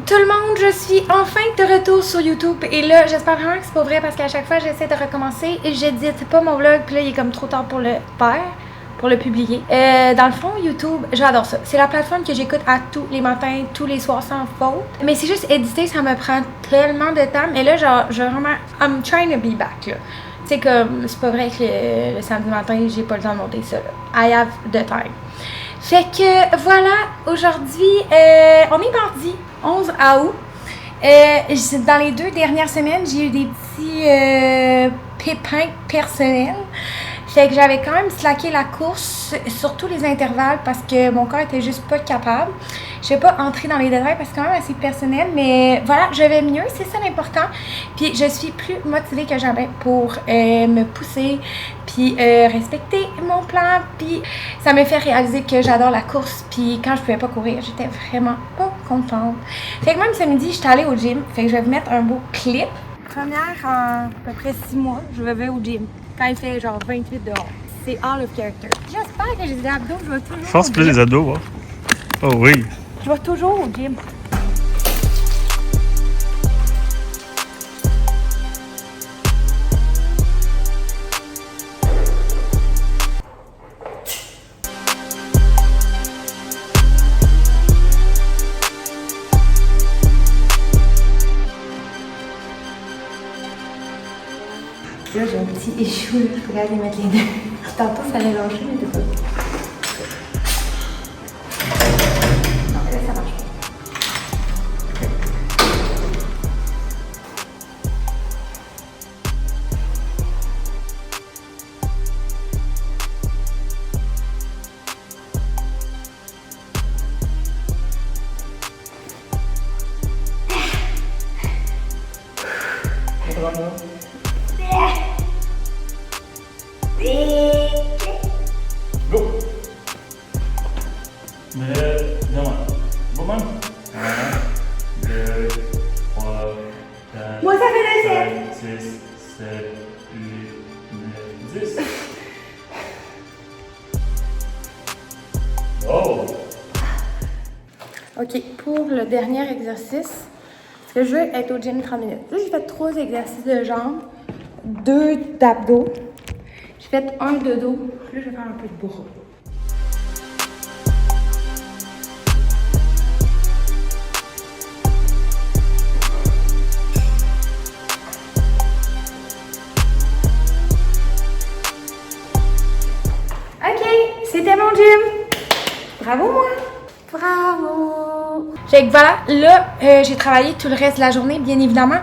tout le monde, je suis enfin de retour sur YouTube et là j'espère vraiment que c'est pas vrai parce qu'à chaque fois j'essaie de recommencer et j'édite pas mon vlog puis là il est comme trop tard pour le faire, pour le publier. Dans le fond YouTube, j'adore ça. C'est la plateforme que j'écoute à tous les matins, tous les soirs sans faute. Mais c'est juste éditer, ça me prend tellement de temps. Mais là genre, je vraiment, I'm trying to be back là. C'est comme, c'est pas vrai que le samedi matin j'ai pas le temps de monter ça là. I have the time. Fait que voilà, aujourd'hui, on est mardi 11 août. Dans les 2 dernières semaines, j'ai eu des petits pépins personnels. Fait que j'avais quand même slacké la course, surtout les intervalles, parce que mon corps était juste pas capable. Je vais pas entrer dans les détails parce que c'est quand même assez personnel, mais voilà, je vais mieux, c'est ça l'important. Puis je suis plus motivée que jamais pour me pousser, puis respecter mon plan. Puis ça me fait réaliser que j'adore la course, puis quand je pouvais pas courir, j'étais vraiment pas contente. Fait que même ce midi, j'étais allée au gym, fait que je vais vous mettre un beau clip. Première en à peu près 6 mois, je vais au gym. Quand il fait genre 28 dehors. C'est all of character. J'espère que j'ai des abdos, je vais toujours. Je pense plus les abdos, hein. Oh oui. Je vais toujours au gym. Là, j'ai un petit échou, il faut regarder mettre les deux. Tantôt, ça allait lâcher, mais tout. Non, là, ça marche pas. Go! Mais, dis-moi. Bon, 1, 2, 3, 4. Moi, ça fait 5, 6, 7, 8, 9, 10. Oh! OK, pour le dernier exercice, parce que je veux être au gym 30 minutes. Là, j'ai fait 3 exercices de jambes, 2 d'abdos. J'ai fait 1 de dos. Là, je vais faire un peu de bras. OK, c'était mon gym. Bravo, moi. Bravo. Fait que voilà, là, j'ai travaillé tout le reste de la journée, bien évidemment.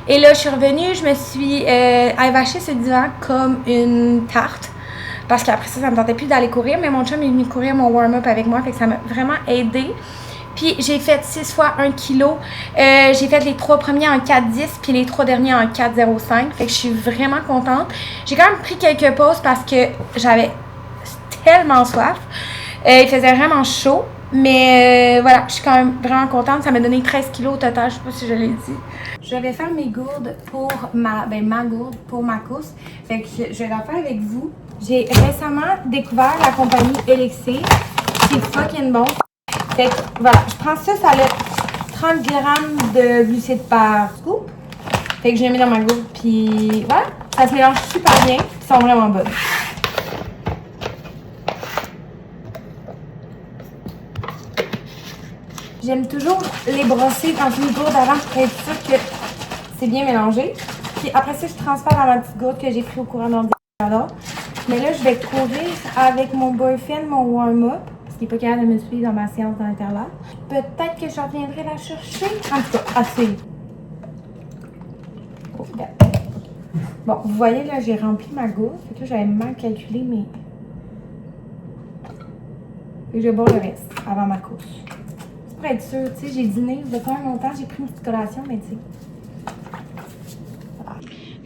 Et là, je suis revenue, je me suis avachée ce divan comme une tarte. Parce qu'après ça, ça me tentait plus d'aller courir. Mais mon chum est venu courir mon warm-up avec moi. Fait que ça m'a vraiment aidé. Puis j'ai fait 6 fois 1 kg. J'ai fait les 3 premiers en 4,10 puis les 3 derniers en 4,05. Fait que je suis vraiment contente. J'ai quand même pris quelques pauses parce que j'avais tellement soif. Il faisait vraiment chaud. Mais voilà, je suis quand même vraiment contente. Ça m'a donné 13 kilos au total, je sais pas si je l'ai dit. Je vais faire mes gourdes pour ma gourde pour ma course. Fait que je vais la faire avec vous. J'ai récemment découvert la compagnie Elixir. C'est fucking bon. Fait que voilà, je prends ça, ça a 30 grammes de glucides par scoop. Fait que je les mets dans ma gourde, puis voilà. Ça se mélange super bien, ils sont vraiment bonnes. J'aime toujours les brosser dans une gourde avant pour être sûre que c'est bien mélangé. Puis après ça, je transfère dans ma petite gourde que j'ai pris au courant dans le décor. Mais là, je vais courir avec mon boyfriend, mon warm-up. Parce qu'il n'est pas capable de me suivre dans ma séance d'intervalle. Peut-être que je reviendrai la chercher. En tout cas, assez. Oh, bien. Bon, vous voyez, là, j'ai rempli ma gourde. Fait que là, j'avais mal calculé mes... Et je bois le reste avant ma course. Pour être sûre, tu sais, j'ai dîné il y a quand même longtemps, j'ai pris une petite collation, mais tu sais. Voilà.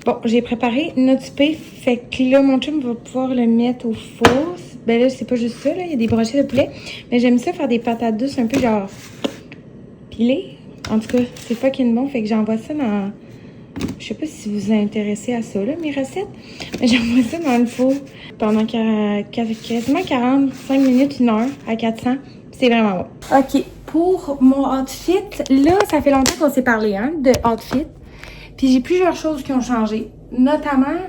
Bon, j'ai préparé notre souper, fait que là, mon chum va pouvoir le mettre au four. Ben là, c'est pas juste ça, là, il y a des brochettes de poulet. Mais j'aime ça faire des patates douces un peu genre pilées. En tout cas, c'est fucking bon, fait que j'envoie ça dans... Je sais pas si vous vous intéressez à ça, là, mes recettes. Mais j'envoie ça dans le four pendant quasiment 45 minutes, 1 heure à 400. C'est vraiment bon. OK. pour mon outfit, là, ça fait longtemps qu'on s'est parlé, hein, de outfit. Puis j'ai plusieurs choses qui ont changé. Notamment,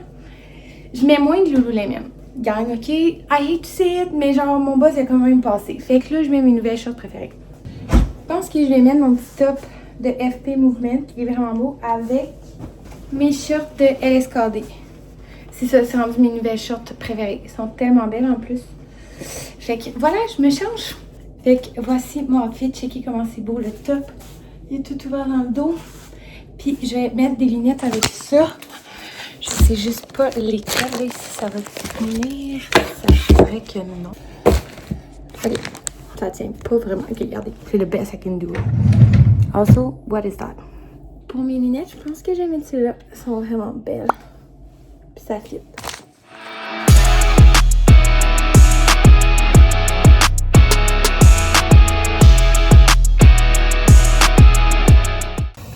je mets moins de Lululemon. Gang, ok? I hate to say it, mais genre, mon boss est quand même passé. Fait que là, je mets mes nouvelles shorts préférées. Je pense que je vais mettre mon petit top de FP Movement, qui est vraiment beau, avec mes shorts de LSKD. C'est ça, c'est rendu mes nouvelles shorts préférées. Elles sont tellement belles en plus. Fait que voilà, je me change. Fait que voici mon outfit. Checkez comment c'est beau, le top. Il est tout ouvert dans le dos. Puis je vais mettre des lunettes avec ça. Je sais juste pas lesquelles, si ça va tenir. Ça dirait que non. Ok, ça tient pas vraiment. Ok, regardez, c'est le best I can do. Also, what is that? Pour mes lunettes, je pense que je vais mettre celles-là. Elles sont vraiment belles. Puis ça fit.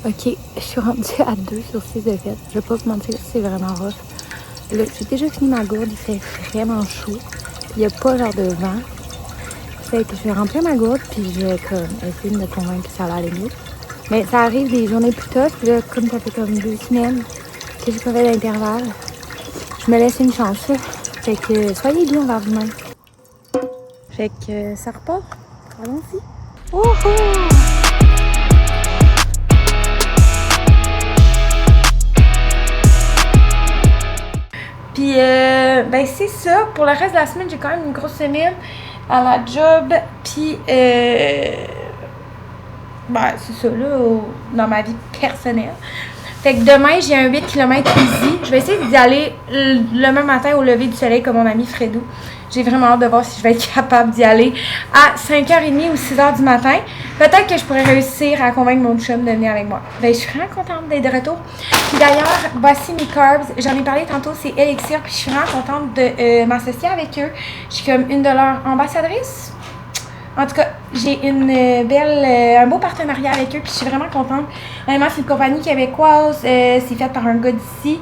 Ok, je suis rendue à 2 sur 6 de fait. Je vais pas vous mentir, c'est vraiment rough. Là, j'ai déjà fini ma gourde, il fait vraiment chaud. Il n'y a pas genre de vent. Fait que je vais remplir ma gourde, puis je vais comme essayer de me convaincre que ça va aller mieux. Mais ça arrive des journées plus tough, puis là, comme ça fait comme 2 semaines que j'ai pas fait d'intervalle, je me laisse une chance. Fait que soyez doux envers vous-même. Fait que ça repart. Allons-y. Wouhou! Puis, ben c'est ça. Pour le reste de la semaine, j'ai quand même une grosse semaine à la job. Puis, ben c'est ça, là, dans ma vie personnelle. Fait que demain, j'ai un 8 km easy. Je vais essayer d'y aller le même matin au lever du soleil comme mon ami Fredou. J'ai vraiment hâte de voir si je vais être capable d'y aller à 5h30 ou 6h du matin. Peut-être que je pourrais réussir à convaincre mon chum de venir avec moi. Ben, je suis vraiment contente d'être de retour. Puis d'ailleurs, voici mes carbs. J'en ai parlé tantôt, c'est Elixir. Puis je suis vraiment contente de m'associer avec eux. Je suis comme une de leurs ambassadrices. En tout cas, j'ai un beau partenariat avec eux. Puis je suis vraiment contente. Honnêtement, c'est une compagnie québécoise. C'est fait par un gars d'ici.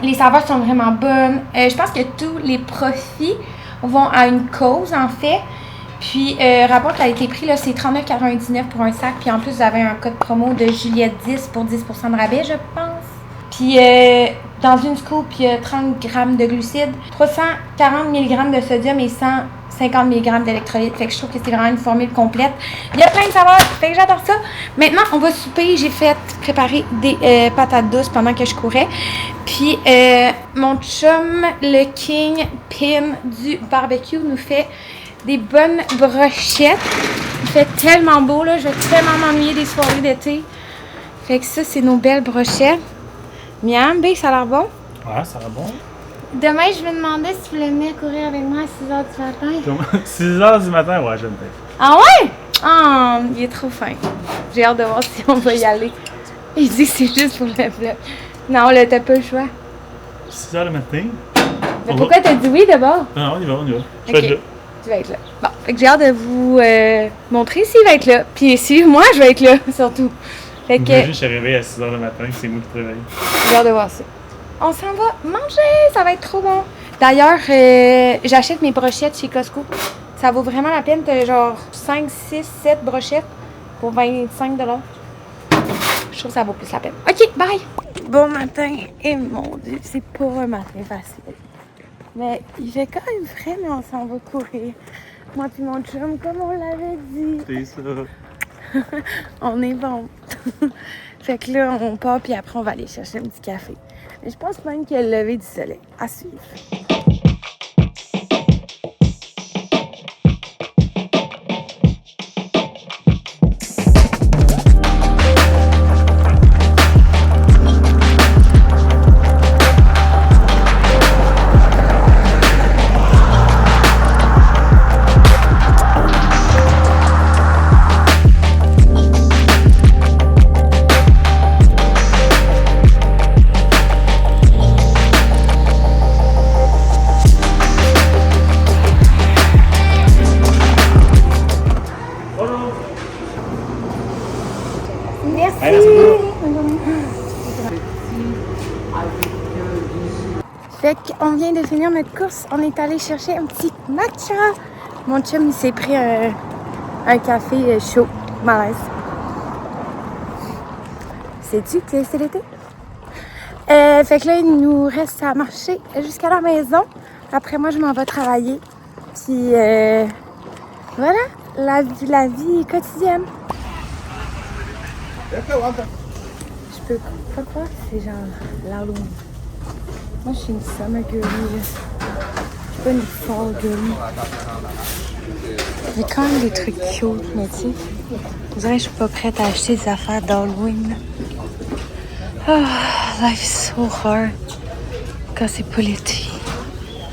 Les saveurs sont vraiment bonnes. Je pense que tous les profits vont à une cause, en fait. Puis, rapport qui a été pris, là, c'est 39,99 pour un sac. Puis, en plus, vous avez un code promo de Juliette10 pour 10% de rabais, je pense. Puis, dans une scoop, il y a 30 grammes de glucides, 340 mg de sodium et 150 mg d'électrolytes. Fait que je trouve que c'est vraiment une formule complète. Il y a plein de saveurs. Fait que j'adore ça. Maintenant, on va souper. J'ai fait préparer des patates douces pendant que je courais. Puis, mon chum, le King Pin du barbecue, nous fait des bonnes brochettes. Il fait tellement beau, là. Je vais tellement m'ennuyer des soirées d'été. Fait que ça, c'est nos belles brochettes. Miam, B, ça a l'air bon? Ouais, ça va bon. Demain, je me demandais si tu voulais venir courir avec moi à 6h du matin. 6h du matin, ouais, j'aime bien. Ah ouais? Ah, il est trop fin. J'ai hâte de voir si on va y aller. Il dit que c'est juste pour le vlog. Non, là, t'as pas le choix. 6h le matin? Mais pourquoi t'as dit oui d'abord? Non, on y va, on y va. Je vais être là. Tu vas être là. Bon, fait que j'ai hâte de vous montrer s'il va être là. Puis si moi, je vais être là, surtout. Fait que Imagine, je suis réveillé à 6h le matin, c'est moi qui te réveille. j'ai hâte de voir ça. On s'en va manger, ça va être trop bon. D'ailleurs, j'achète mes brochettes chez Costco. Ça vaut vraiment la peine. T'as genre 5, 6, 7 brochettes pour 25 $. Je trouve que ça vaut plus la peine. OK, bye! Bon matin. Et mon Dieu, c'est pas un matin facile. Mais il fait quand même frais, mais on s'en va courir. Moi puis mon chum, comme on l'avait dit. C'est ça. On est bon. Fait que là, on part, puis après, on va aller chercher un petit café. Mais je pense même qu'il y a le lever du soleil. À suivre. Fait qu'on vient de finir notre course. On est allé chercher un petit matcha. Mon chum, il s'est pris un café chaud. Malaise. Sais-tu que c'est l'été? Fait que là, il nous reste à marcher jusqu'à la maison. Après, moi, je m'en vais travailler. Puis, voilà, la vie quotidienne. Je peux pas croire que c'est genre l'Halloween. Moi, je suis une summer girly, là. Je suis pas une fall girly. Il y a quand même des trucs cute, mais tu sais, on dirait que je suis pas prête à acheter des affaires d'Halloween. Ah, life is so hard quand c'est pas l'été.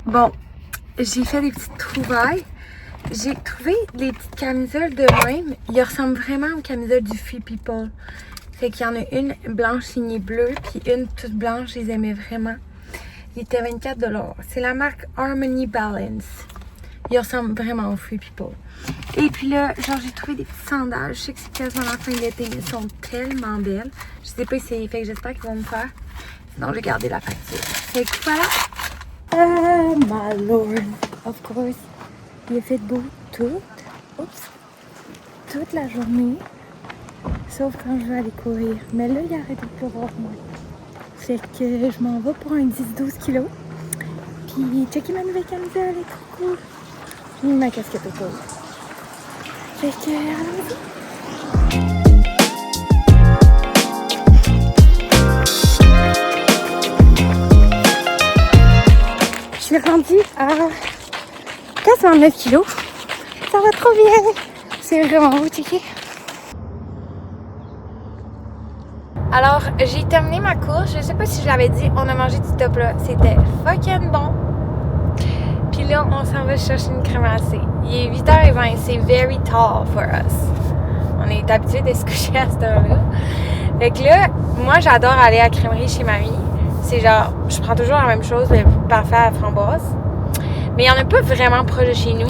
Bon, j'ai fait des petites trouvailles. J'ai trouvé des petites camisoles de même. Ils ressemblent vraiment aux camisoles du Free People. Fait qu'il y en a une blanche signée bleue, puis une toute blanche, je les aimais vraiment. Il était 24 $. C'est la marque Harmony Balance. Ils ressemblent vraiment aux Free People. Et puis là, genre, j'ai trouvé des petites sandales. Je sais que c'est quasiment la fin de l'été, mais elles sont tellement belles. Je sais pas essayer, fait que j'espère qu'ils vont me faire. Sinon, je vais garder la facture. Fait que voilà. Ah, my lord. Of course. Il a fait beau toute la journée. Sauf quand je vais aller courir. Mais là, il a arrêté de pleuvoir moins. Fait que je m'en vais pour un 10-12 kilos. Puis, checker ma nouvelle camisole, elle est trop cool. J'ai mis ma casquette au cas où. Fait que, allons-y. Je suis rendue à 89 kilos. Ça va trop bien. C'est vraiment beau, checker. Alors, j'ai terminé ma course. Je sais pas si je l'avais dit, on a mangé du top là. C'était fucking bon. Puis là, on s'en va chercher une crème glacée. Il est 8h20, c'est very tall for us. On est habitué de se coucher à cette heure-là. Fait que là, moi, j'adore aller à la crèmerie chez mamie. C'est genre, je prends toujours la même chose, le parfait à la framboise. Mais il n'y en a pas vraiment proche de chez nous.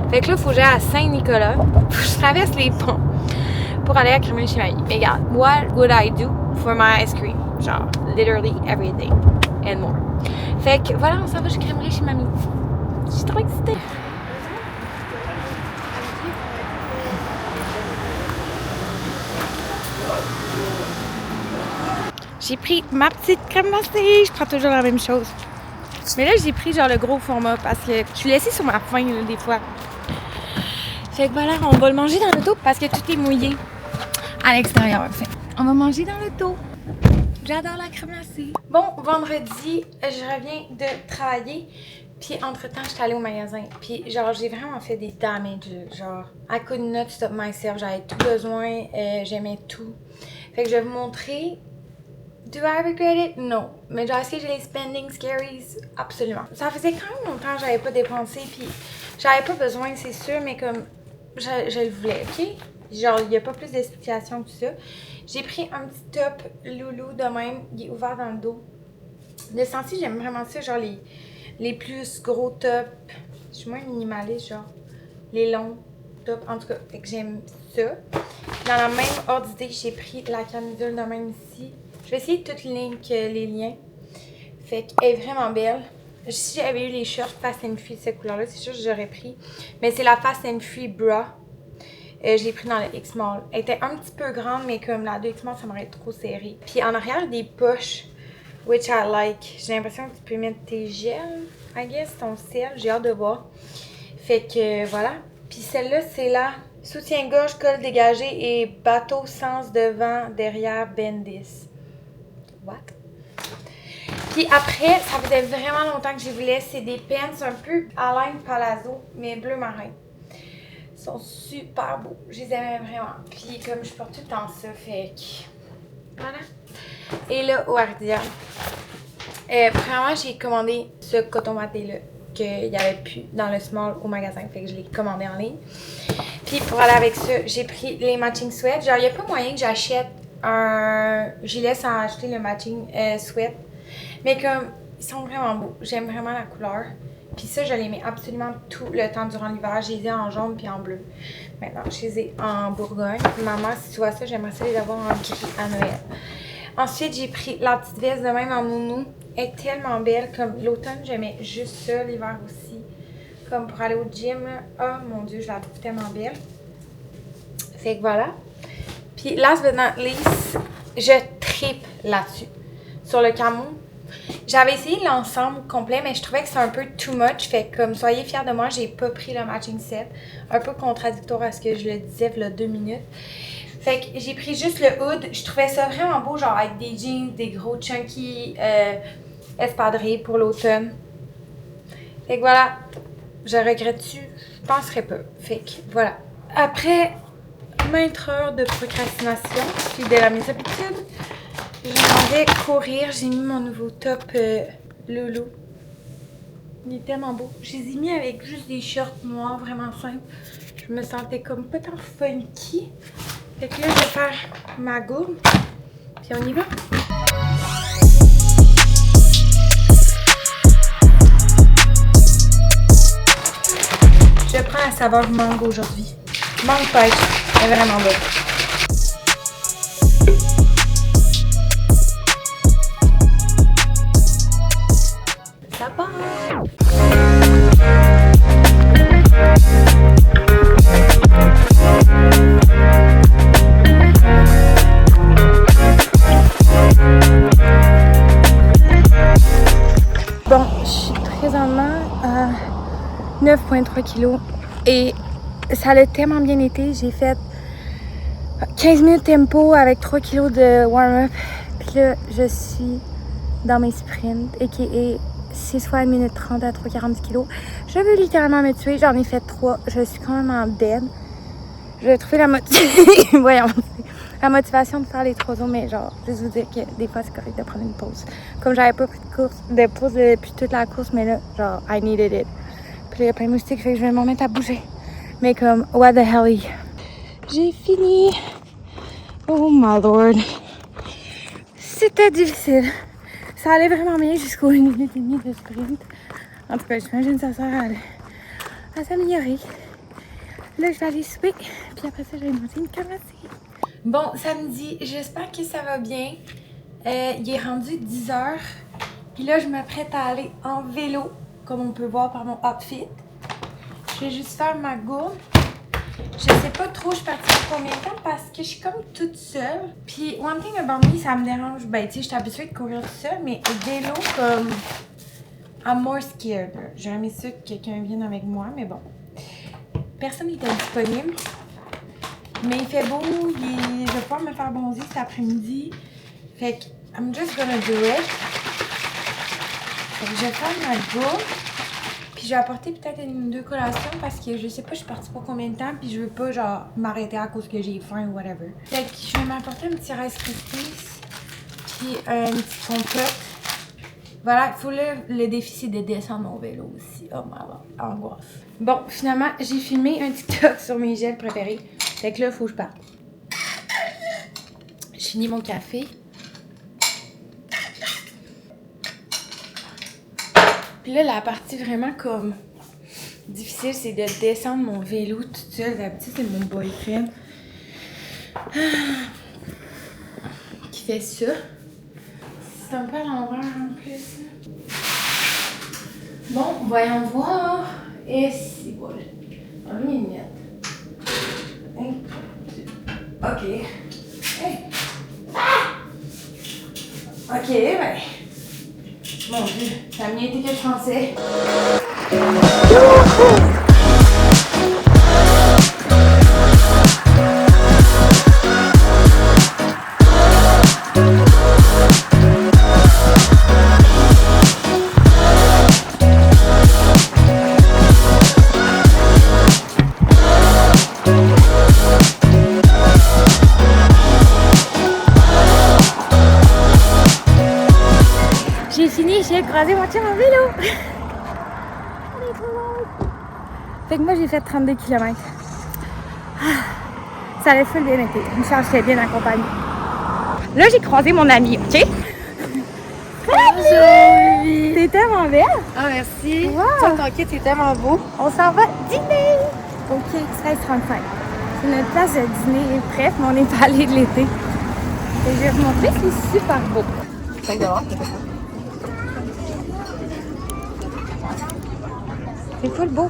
Fait que là, il faut que j'aille à Saint-Nicolas. Faut que je traverse les ponts pour aller à la crèmerie chez mamie. Mais regarde, what would I do for my ice cream? Genre, literally everything and more. Fait que voilà, on s'en va chez crèmerie chez mamie. Je suis trop excitée. J'ai pris ma petite crème glacée. Je prends toujours la même chose. Mais là, j'ai pris genre le gros format parce que je suis laissée sur ma faim là, des fois. Fait que voilà, on va le manger dans l'auto parce que tout est mouillé à l'extérieur. Fait. On va manger dans l'auto. J'adore la crème glacée. Bon, vendredi, je reviens de travailler. Puis entre-temps, j'étais allée au magasin. Puis genre, j'ai vraiment fait des damages. Genre, I could not stop myself. J'avais tout besoin. J'aimais tout. Fait que je vais vous montrer. Do I regret it? Non. Mais genre, est-ce que j'ai les spending scaries? Absolument. Ça faisait quand même longtemps que j'avais pas dépensé. Puis j'avais pas besoin, c'est sûr. Mais comme, je le voulais, OK? Genre, il n'y a pas plus d'explications que ça. J'ai pris un petit top loulou de même. Il est ouvert dans le dos. De ce temps-ci, j'aime vraiment ça. Genre, les plus gros tops. Je suis moins minimaliste, genre. Les longs tops. En tout cas, fait que j'aime ça. Dans la même ordre d'idée, j'ai pris la camisole de même ici. Je vais essayer de tout link les liens. Fait qu'elle est vraiment belle. Si j'avais eu les shorts Fast and Free de cette couleur-là, c'est sûr que j'aurais pris. Mais c'est la Fast and Free Bra. Je l'ai pris dans le X-Mall. Elle était un petit peu grande, mais comme la 2X-Mall, ça m'aurait trop serré. Puis en arrière, des poches, which I like. J'ai l'impression que tu peux mettre tes gels, I guess, ton sel. J'ai hâte de voir. Fait que voilà. Puis celle-là, c'est la soutien-gorge, col dégagé et bateau sens devant, derrière, Bendis. What? Puis après, ça faisait vraiment longtemps que je voulais. C'est des pants un peu Alain Palazzo, mais bleu marin. Ils sont super beaux. Je les aimais vraiment. Puis comme je porte tout le temps ça, fait que... Voilà. Et là, au Ardia. Premièrement, j'ai commandé ce coton maté-là qu'il n'y avait plus dans le small au magasin. Fait que je l'ai commandé en ligne. Puis pour aller avec ça, j'ai pris les matching sweats. Genre, il n'y a pas moyen que j'achète un gilet sans acheter le matching sweat. Mais comme, ils sont vraiment beaux. J'aime vraiment la couleur. Puis ça, je les mets absolument tout le temps durant l'hiver. Je les ai en jaune puis en bleu. Maintenant, je les ai en Bourgogne. Maman, si tu vois ça, j'aimerais ça les avoir en gris à Noël. Ensuite, j'ai pris la petite veste de même en nounou. Elle est tellement belle. Comme l'automne, j'aimais juste ça. L'hiver aussi. Comme pour aller au gym. Oh mon Dieu, je la trouve tellement belle. Fait que voilà. Puis last but not least, je tripe là-dessus. Sur le camo. J'avais essayé l'ensemble complet, mais je trouvais que c'est un peu too much. Fait que comme soyez fiers de moi, j'ai pas pris le matching set. Un peu contradictoire à ce que je le disais il y a 2 minutes. Fait que j'ai pris juste le hood. Je trouvais ça vraiment beau, genre avec des jeans, des gros chunky espadrilles pour l'automne. Fait que voilà. Je regrette-tu? Je penserais pas. Fait que voilà. Après maintes heures de procrastination, fidèle à mes habitudes, je m'en vais courir. J'ai mis mon nouveau top Loulou. Il est tellement beau. Je les ai mis avec juste des shorts noirs vraiment simples. Je me sentais comme pas tant funky. Fait que là, je vais faire ma gourde. Puis on y va. Je prends la saveur mangue aujourd'hui. Mangue pêche. Elle est vraiment bonne. Ça part! Bon, je suis présentement à 9,3 kg et ça a tellement bien été. J'ai fait 15 minutes tempo avec 3 kg de warm-up. Puis là, je suis dans mes sprints, a.k.a. 6 fois 1 minute 30 à 3,40 kg. Je veux littéralement me tuer. J'en ai fait 3. Je suis quand même en dead. Je vais trouver la motivation de faire les 3 autres, mais genre, juste vous dire que des fois, c'est correct de prendre une pause. Comme j'avais pas pris de pause depuis toute la course, mais là, genre, I needed it. Puis là, il y a plein de moustiques, fait que je vais m'en mettre à bouger. Mais comme, what the hell? J'ai fini. Oh my lord. C'était difficile. Ça allait vraiment bien jusqu'aux 1 minute et demie de sprint. En tout cas, j'imagine que ça sert à s'améliorer. Là, je vais aller souper. Puis après ça, je vais manger une carotte. Bon, samedi, j'espère que ça va bien. Il est rendu 10h. Puis là, je m'apprête à aller en vélo, comme on peut voir par mon outfit. Je vais juste faire ma gourde. Je sais pas trop je suis partie pour combien de temps parce que je suis comme toute seule. Puis one thing about me, ça me dérange. Ben tu sais, je suis habituée de courir toute seule, mais vélo comme I'm more scared. J'aurais aimé ça que quelqu'un vienne avec moi, mais bon. Personne n'était disponible. Mais il fait beau, je vais pouvoir me faire bronzer cet après-midi. Fait que I'm just gonna do it. Fait que je vais faire ma gourde. Puis je vais apporter peut-être 1 ou 2 collations parce que je sais pas, je suis partie pour combien de temps. Puis je veux pas genre m'arrêter à cause que j'ai faim ou whatever. Fait que je vais m'apporter un petit Rice Krispies. Puis une petite compote. Voilà, il faut le défi c'est de descendre mon vélo aussi. Oh ma angoisse. Bon, finalement, j'ai filmé un TikTok sur mes gels préférés. Fait que là, il faut que je parte. J'ai fini mon café. Puis là, la partie vraiment comme difficile, c'est de descendre mon vélo toute seule. D'habitude, c'est mon boyfriend qui fait ça. C'est un peu à l'envers en plus. Bon, voyons voir. Et c'est bon. On va les mettre. Ok. Hey. Ah! Ok, ben. Mon Dieu, ça a mieux été que je pensais. J'ai fini, j'ai croisé mon chum en vélo. Fait que moi, j'ai fait 32 km. Ça allait full bien été. Michel, j'étais bien accompagnée. Là, j'ai croisé mon ami, OK? Bonjour! T'es tellement belle! Ah, merci! Wow. Toi, ton kit est tellement beau! On s'en va dîner! OK, 13h35. C'est notre place de dîner prête, mais on est pas allé de l'été. Et je vais vous montrer, c'est super beau. 5 $. C'est full beau.